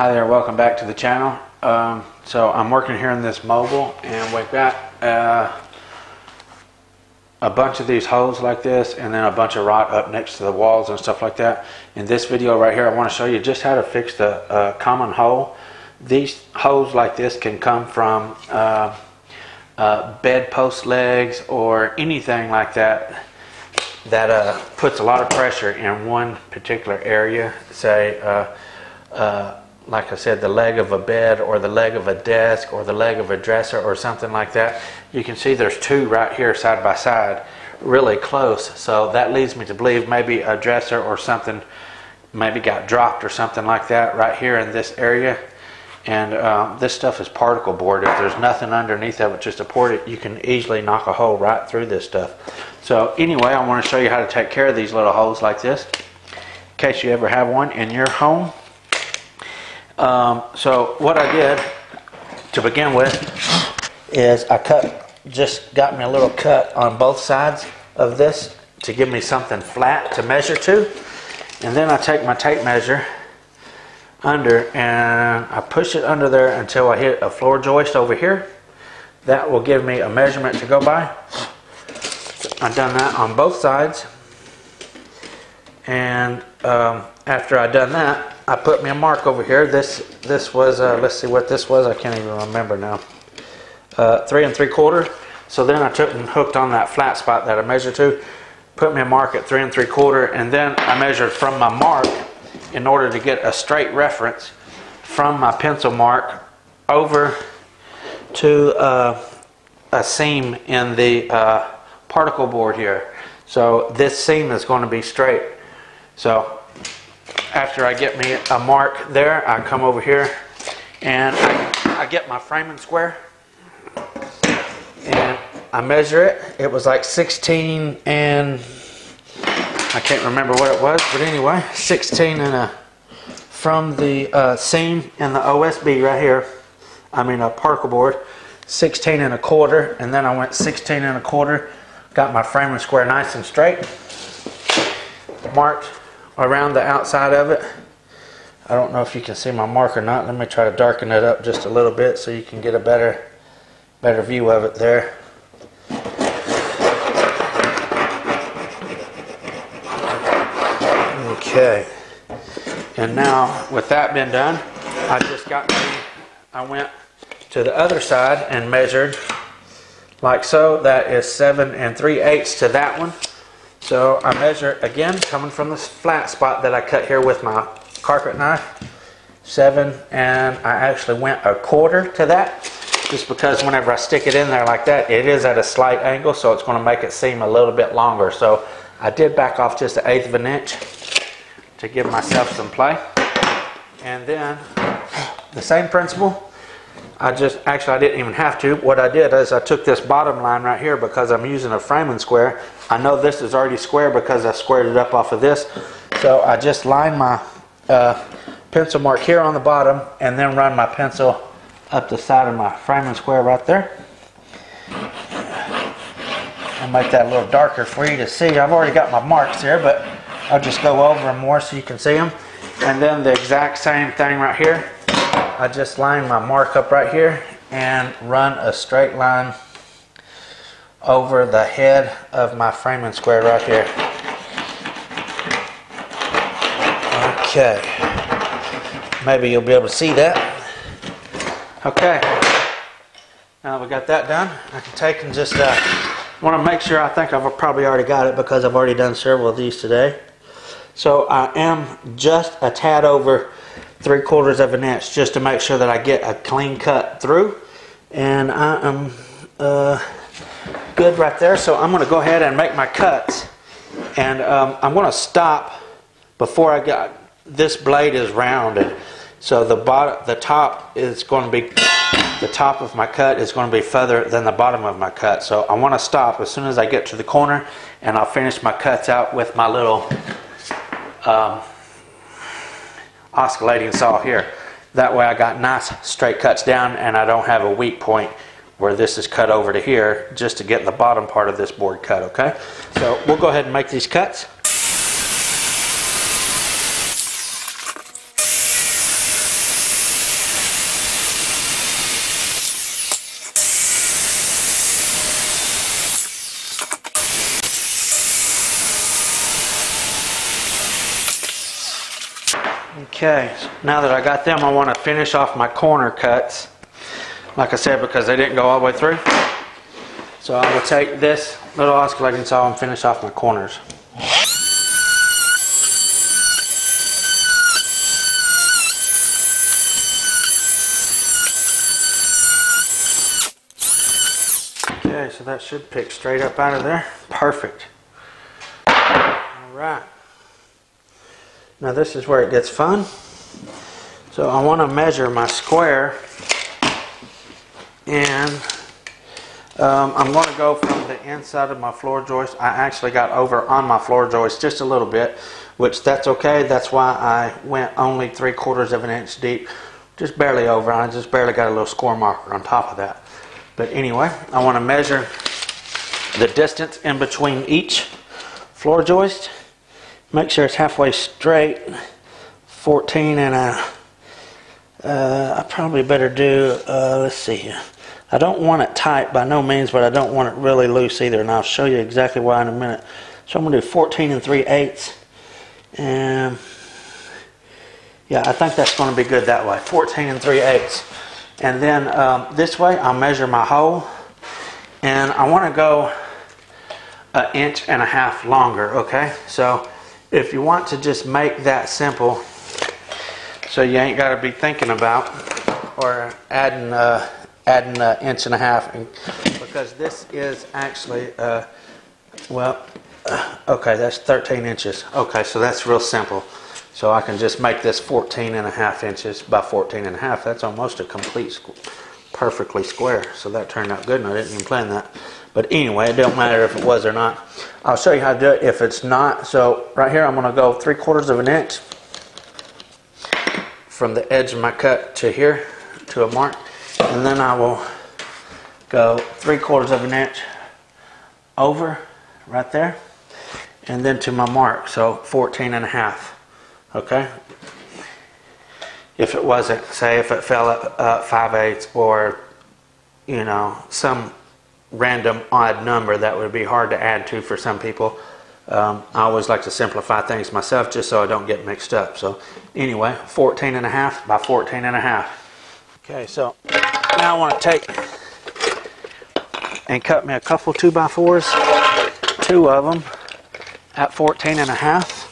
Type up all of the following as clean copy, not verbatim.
Hi there, welcome back to the channel. So I'm working here in this mobile, and we've got a bunch of these holes like this, and then a bunch of rot up next to the walls and stuff like that. In this video right here, I want to show you just how to fix the common hole. These holes like this can come from bedpost legs or anything like that that puts a lot of pressure in one particular area. Say like I said, the leg of a bed or the leg of a desk or the leg of a dresser or something like that. You can see there's two right here side by side, really close. So that leads me to believe maybe a dresser or something maybe got dropped or something like that right here in this area. And this stuff is particle board. If there's nothing underneath of it to support it, you can easily knock a hole right through this stuff. So anyway, I want to show you how to take care of these little holes like this in case you ever have one in your home. So what I did to begin with is I got me a little cut on both sides of this to give me something flat to measure to, and then I take my tape measure under and I push it under there until I hit a floor joist over here. That will give me a measurement to go by. I've done that on both sides, and after I've done that, I put me a mark over here. This was let's see what this was. I can't even remember now. 3 3/4. So then I took and hooked on that flat spot that I measured to. Put me a mark at 3 3/4, and then I measured from my mark in order to get a straight reference from my pencil mark over to a seam in the particle board here. So this seam is going to be straight. So after I get me a mark there, I come over here and I get my framing square and I measure it. It was like 16 and I can't remember what it was, but anyway, 16 and from the seam in the OSB right here, I mean a particle board, 16 1/4, and then I went 16 1/4, got my framing square nice and straight, marked around the outside of it. I don't know if you can see my mark or not. Let me try to darken it up just a little bit so you can get a better view of it there. Okay, and now with that been done, I went to the other side and measured like so. That is 7 3/8 to that one. So I measure again, coming from the flat spot that I cut here with my carpet knife, 7, and I actually went 1/4 to that, just because whenever I stick it in there like that, it is at a slight angle, so it's going to make it seem a little bit longer. So I did back off just 1/8 of an inch to give myself some play. And then the same principle, I didn't even have to. What I did is I took this bottom line right here, because I'm using a framing square. I know this is already square because I squared it up off of this. So I just line my pencil mark here on the bottom and then run my pencil up the side of my framing square right there. I'll make that a little darker for you to see. I've already got my marks here, but I'll just go over them more so you can see them. And then the exact same thing right here. I just line my mark up right here and run a straight line over the head of my framing square right here. Okay, maybe you'll be able to see that. Okay, now we got that done. I can take and just want to make sure. I think I've probably already got it because I've already done several of these today. So I am just a tad over 3/4 of an inch, just to make sure that I get a clean cut through, and I am good right there. So I'm going to go ahead and make my cuts, and I'm going to stop before I got this blade is rounded, so the top of my cut is going to be further than the bottom of my cut. So I want to stop as soon as I get to the corner, and I'll finish my cuts out with my little oscillating saw here. That way I got nice straight cuts down, and I don't have a weak point where this is cut over to here, just to get the bottom part of this board cut. Okay, so we'll go ahead and make these cuts. Okay, so now that I got them, I want to finish off my corner cuts. Like I said, because they didn't go all the way through. So I will take this little oscillating saw and finish off my corners. Okay, so that should pick straight up out of there. Perfect. Alright. Now this is where it gets fun. So I want to measure my square, and I'm going to go from the inside of my floor joist. I actually got over on my floor joist just a little bit, which that's okay. That's why I went only 3/4 of an inch deep, just barely over. I just barely got a little score marker on top of that. But anyway, I want to measure the distance in between each floor joist. Make sure it's halfway straight. 14 and a... I probably better do, let's see here. I don't want it tight by no means, but I don't want it really loose either, and I'll show you exactly why in a minute. So I'm going to do 14 3/8, and yeah, I think that's going to be good that way, 14 3/8. And then this way I'll measure my hole, and I want to go 1.5 inches longer, okay? So if you want to just make that simple, so you ain't got to be thinking about or adding 1.5 inches, because this is actually okay, that's 13 inches. Okay, so that's real simple. So I can just make this 14.5 inches by 14.5. That's almost a complete perfectly square. So that turned out good, and I didn't even plan that. But anyway, it don't matter if it was or not. I'll show you how to do it if it's not. So right here I'm going to go 3/4 of an inch from the edge of my cut to here to a mark, and then I will go 3/4 of an inch over right there, and then to my mark, so 14.5. Okay, if it wasn't, say if it fell at 5/8 or you know some random odd number that would be hard to add to for some people, I always like to simplify things myself just so I don't get mixed up. So anyway, 14.5 by 14.5. Okay, so now I want to take and cut me a couple 2x4s, 2 of them at 14.5.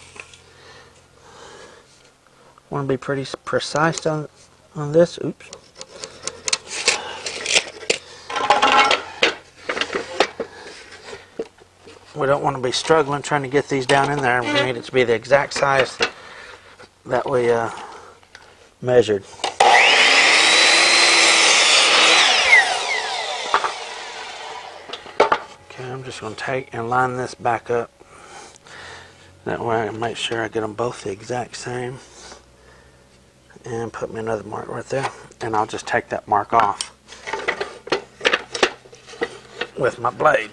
Want to be pretty precise on this. Oops. We don't want to be struggling trying to get these down in there. We need it to be the exact size that we measured. Okay, I'm just going to take and line this back up. That way I can make sure I get them both the exact same. And put me another mark right there. And I'll just take that mark off with my blade.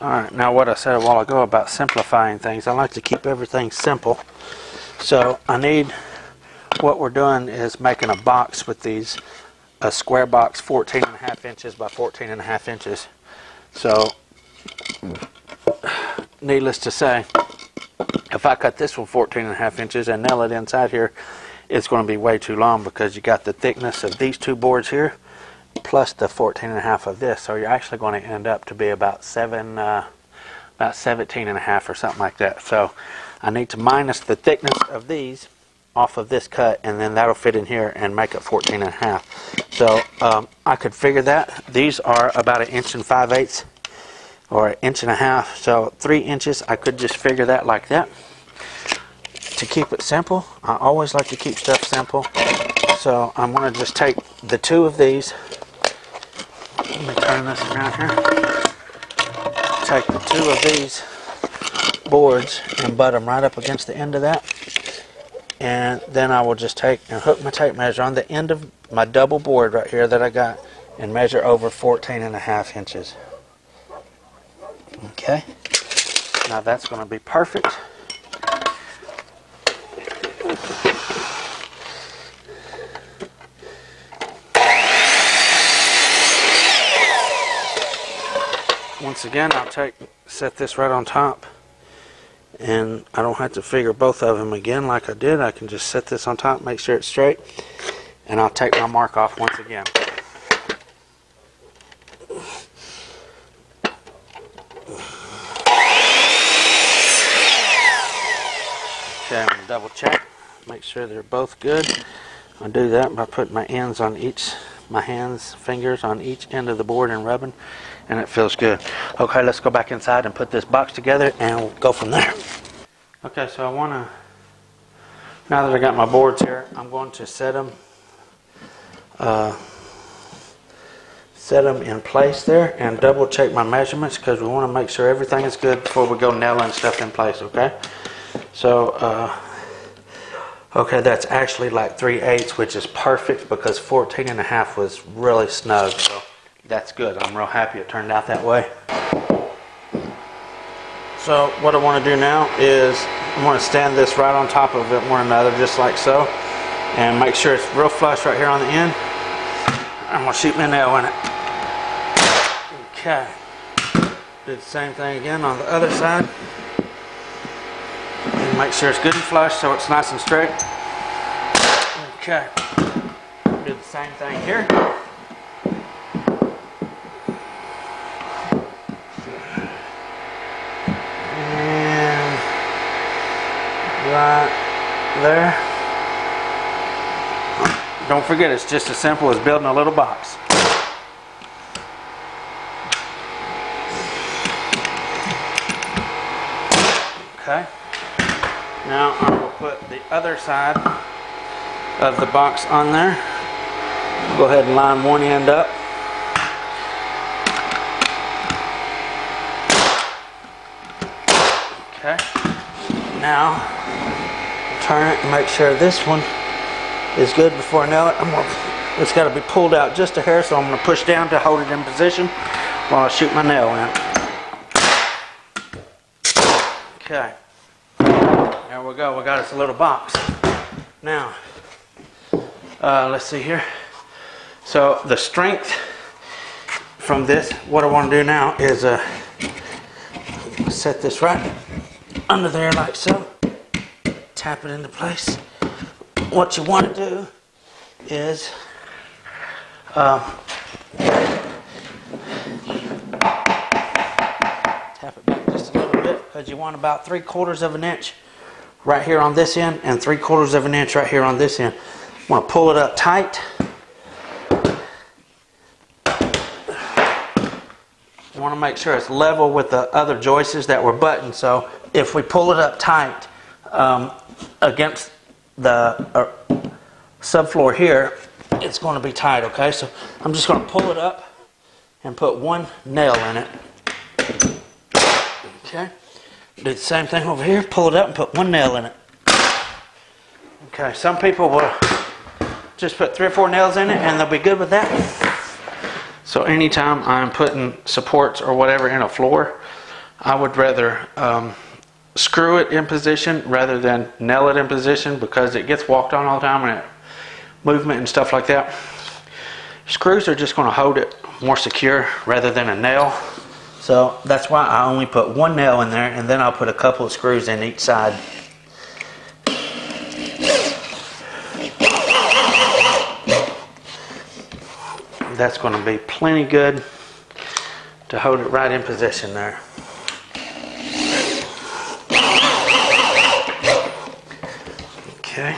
Alright, now what I said a while ago about simplifying things, I like to keep everything simple. So I need, what we're doing is making a box with these, a square box 14.5 inches by 14.5 inches. So needless to say, if I cut this one 14.5 inches and nail it inside here, it's going to be way too long, because you got the thickness of these two boards here plus the 14.5 of this, so you're actually going to end up to be about 17.5 or something like that. So I need to minus the thickness of these off of this cut, and then that'll fit in here and make it 14.5. So I could figure that these are about 1 5/8 or 1.5 inches, so 3 inches. I could just figure that like that to keep it simple. I always like to keep stuff simple. So I'm going to just take the 2 of these. Let me turn this around here. Take the 2 of these boards and butt them right up against the end of that. And then I will just take and hook my tape measure on the end of my double board right here that I got and measure over 14.5 inches. Okay. Now that's going to be perfect. once again, I'll set this right on top, and I don't have to figure both of them again like I did. I can just set this on top, make sure it's straight, and I'll take my mark off once again. Okay, I'm going to double check, make sure they're both good. I'll do that by putting my fingers on each end of the board and rubbing, and it feels good. Okay, let's go back inside and put this box together, and we'll go from there. Okay, so I want to, now that I got my boards here, I'm going to set them in place there and double check my measurements, because we want to make sure everything is good before we go nailing stuff in place. Okay, so okay, that's actually like 3/8, which is perfect because 14.5 was really snug, so that's good. I'm real happy it turned out that way. So what I want to do now is I'm going to stand this right on top of it one another, just like so, and make sure it's real flush right here on the end. I'm going to shoot my nail in it. Okay. Do the same thing again on the other side. And make sure it's good and flush so it's nice and straight. Okay. Do the same thing here. And right there. Don't forget, it's just as simple as building a little box. Okay. Now I will put the other side of the box on there. Go ahead and line one end up. Okay. Now turn it and make sure this one is good before I nail it. It's got to be pulled out just a hair, so I'm going to push down to hold it in position while I shoot my nail in. Okay. There we go. We got us a little box. Now, let's see here. So the strength from this, what I want to do now is set this right under there like so. Tap it into place. What you want to do is tap it back just a little bit, because you want about 3/4 of an inch right here on this end and 3/4 of an inch right here on this end. I want to pull it up tight. You want to make sure it's level with the other joists that were buttoned. So if we pull it up tight against the subfloor here, it's going to be tight. Okay, so I'm just going to pull it up and put one nail in it. Okay, do the same thing over here. Pull it up and put one nail in it. Okay, some people will just put 3 or 4 nails in it and they'll be good with that. So anytime I'm putting supports or whatever in a floor, I would rather screw it in position rather than nail it in position, because it gets walked on all the time and movement and stuff like that. Screws are just going to hold it more secure rather than a nail. So that's why I only put one nail in there, and then I'll put a couple of screws in each side. That's going to be plenty good to hold it right in position there. Okay.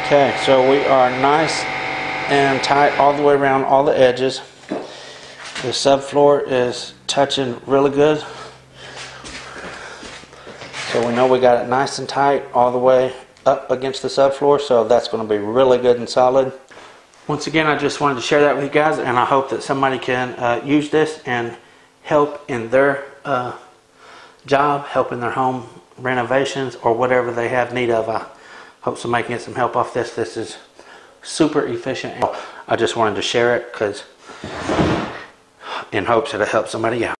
Okay, so we are nice and tight all the way around all the edges. The subfloor is touching really good. So we know we got it nice and tight all the way up against the subfloor, so that's going to be really good and solid. Once again, I just wanted to share that with you guys, and I hope that somebody can use this and help in their job, helping their home renovations or whatever they have need of. I hope somebody can get some help off this. This is super efficient. I just wanted to share it because in hopes it'll help somebody out.